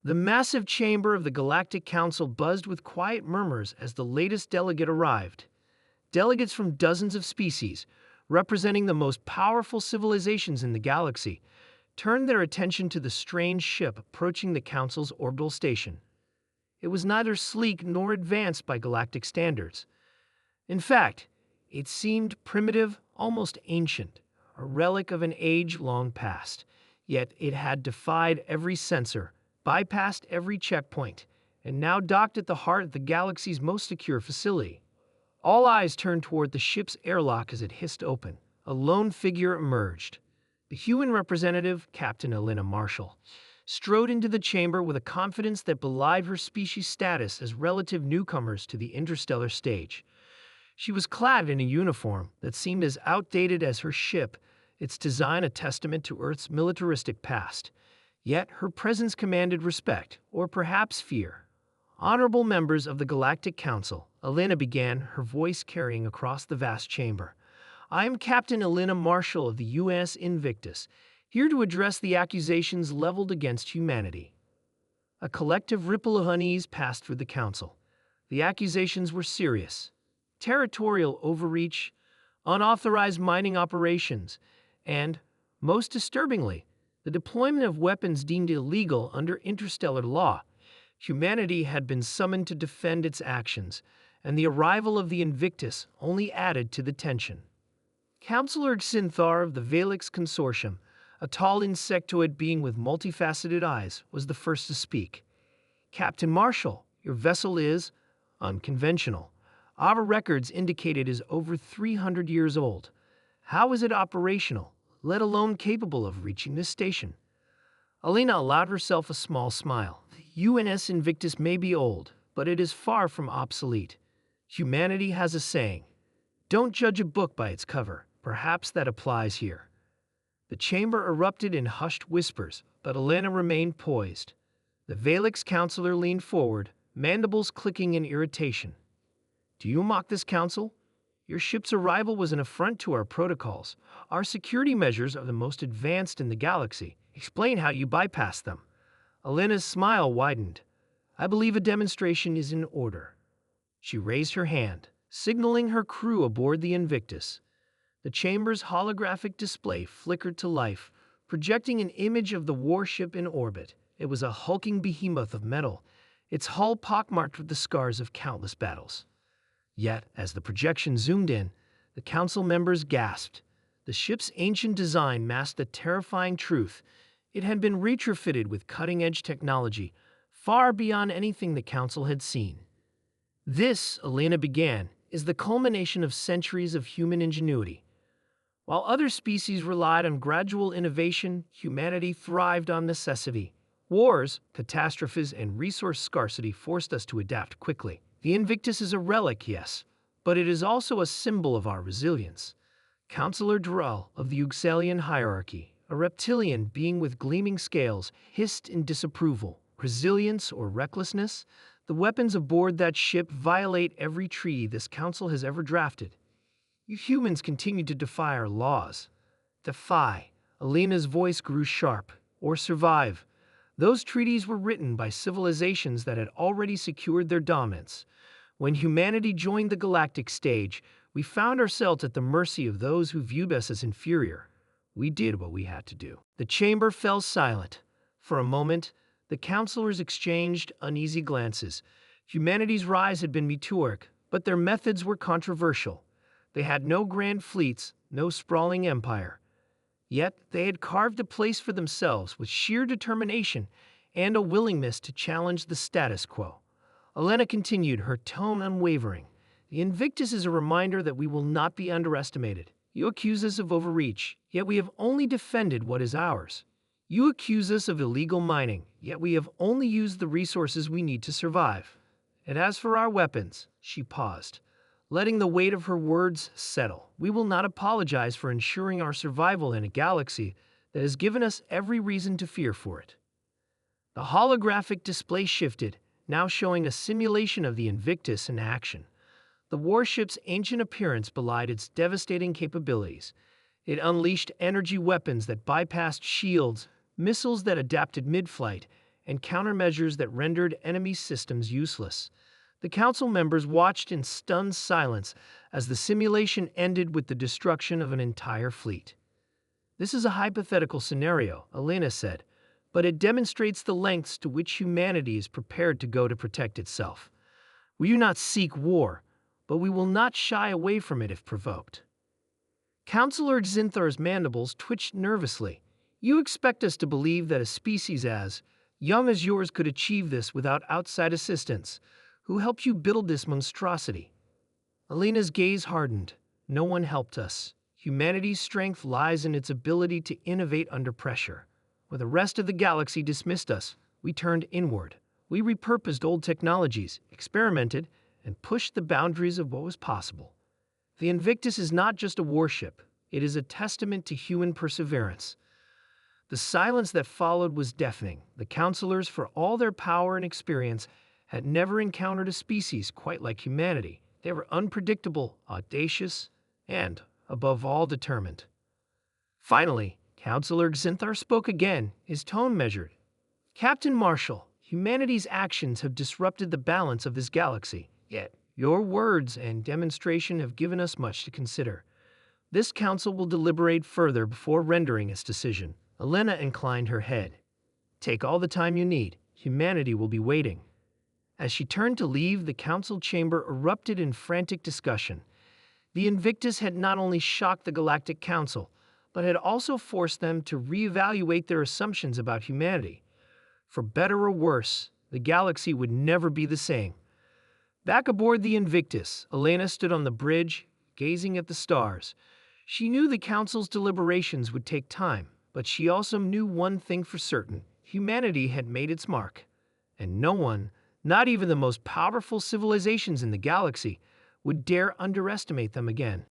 The massive chamber of the Galactic Council buzzed with quiet murmurs as the latest delegate arrived. Delegates from dozens of species, representing the most powerful civilizations in the galaxy, turned their attention to the strange ship approaching the Council's orbital station. It was neither sleek nor advanced by galactic standards. In fact, it seemed primitive, almost ancient, a relic of an age long past. Yet it had defied every sensor, bypassed every checkpoint, and now docked at the heart of the galaxy's most secure facility. All eyes turned toward the ship's airlock as it hissed open. A lone figure emerged. The human representative, Captain Elena Marshall, strode into the chamber with a confidence that belied her species' status as relative newcomers to the interstellar stage. She was clad in a uniform that seemed as outdated as her ship, its design a testament to Earth's militaristic past. Yet her presence commanded respect, or perhaps fear. Honorable members of the Galactic Council, Elena began, her voice carrying across the vast chamber. I am Captain Elena Marshall of the U.S. Invictus, here to address the accusations leveled against humanity. A collective ripple of unease passed through the Council. The accusations were serious. Territorial overreach, unauthorized mining operations, and, most disturbingly, the deployment of weapons deemed illegal under interstellar law. Humanity had been summoned to defend its actions, and the arrival of the Invictus only added to the tension. Councillor Xinthar of the Valix Consortium, a tall insectoid being with multifaceted eyes, was the first to speak. Captain Marshall, your vessel is unconventional. Our records indicate it is over 300 years old. How is it operational, let alone capable of reaching this station? Elena allowed herself a small smile. The UNS Invictus may be old, but it is far from obsolete. Humanity has a saying, don't judge a book by its cover. Perhaps that applies here. The chamber erupted in hushed whispers, but Elena remained poised. The Valix counselor leaned forward, mandibles clicking in irritation. Do you mock this council? Your ship's arrival was an affront to our protocols. Our security measures are the most advanced in the galaxy. Explain how you bypassed them. Elena's smile widened. I believe a demonstration is in order. She raised her hand, signaling her crew aboard the Invictus. The chamber's holographic display flickered to life, projecting an image of the warship in orbit. It was a hulking behemoth of metal, its hull pockmarked with the scars of countless battles. Yet, as the projection zoomed in, the council members gasped. The ship's ancient design masked a terrifying truth. It had been retrofitted with cutting-edge technology, far beyond anything the council had seen. This, Elena began, is the culmination of centuries of human ingenuity. While other species relied on gradual innovation, humanity thrived on necessity. Wars, catastrophes, and resource scarcity forced us to adapt quickly. The Invictus is a relic, yes, but it is also a symbol of our resilience. Councillor Drell of the Uxalian hierarchy, a reptilian being with gleaming scales, hissed in disapproval. Resilience or recklessness? The weapons aboard that ship violate every treaty this council has ever drafted. You humans continue to defy our laws. Defy. Elena's voice grew sharp. Or survive. Those treaties were written by civilizations that had already secured their dominance. When humanity joined the galactic stage, we found ourselves at the mercy of those who viewed us as inferior. We did what we had to do. The chamber fell silent. For a moment, the counselors exchanged uneasy glances. Humanity's rise had been meteoric, but their methods were controversial. They had no grand fleets, no sprawling empire. Yet they had carved a place for themselves with sheer determination and a willingness to challenge the status quo. Elena continued, her tone unwavering. The Invictus is a reminder that we will not be underestimated. You accuse us of overreach, yet we have only defended what is ours. You accuse us of illegal mining, yet we have only used the resources we need to survive. And as for our weapons, she paused, letting the weight of her words settle. We will not apologize for ensuring our survival in a galaxy that has given us every reason to fear for it. The holographic display shifted, now showing a simulation of the Invictus in action. The warship's ancient appearance belied its devastating capabilities. It unleashed energy weapons that bypassed shields, missiles that adapted mid-flight, and countermeasures that rendered enemy systems useless. The council members watched in stunned silence as the simulation ended with the destruction of an entire fleet. "This is a hypothetical scenario," Elena said, "but it demonstrates the lengths to which humanity is prepared to go to protect itself. We do not seek war, but we will not shy away from it if provoked." Councillor Xinthar's mandibles twitched nervously. "You expect us to believe that a species as young as yours could achieve this without outside assistance? Who helped you build this monstrosity?" Elena's gaze hardened. "No one helped us. Humanity's strength lies in its ability to innovate under pressure. When the rest of the galaxy dismissed us, we turned inward. We repurposed old technologies, experimented, and pushed the boundaries of what was possible. The Invictus is not just a warship, it is a testament to human perseverance." The silence that followed was deafening. The councillors, for all their power and experience, had never encountered a species quite like humanity. They were unpredictable, audacious, and, above all, determined. Finally, Councillor Xinthar spoke again, his tone measured. "Captain Marshall, humanity's actions have disrupted the balance of this galaxy, yet your words and demonstration have given us much to consider. This council will deliberate further before rendering its decision." Elena inclined her head. "Take all the time you need. Humanity will be waiting." As she turned to leave, the council chamber erupted in frantic discussion. The Invictus had not only shocked the Galactic Council, but had also forced them to reevaluate their assumptions about humanity. For better or worse, the galaxy would never be the same. Back aboard the Invictus, Elena stood on the bridge, gazing at the stars. She knew the council's deliberations would take time, but she also knew one thing for certain: humanity had made its mark, and no one, not even the most powerful civilizations in the galaxy, would dare underestimate them again.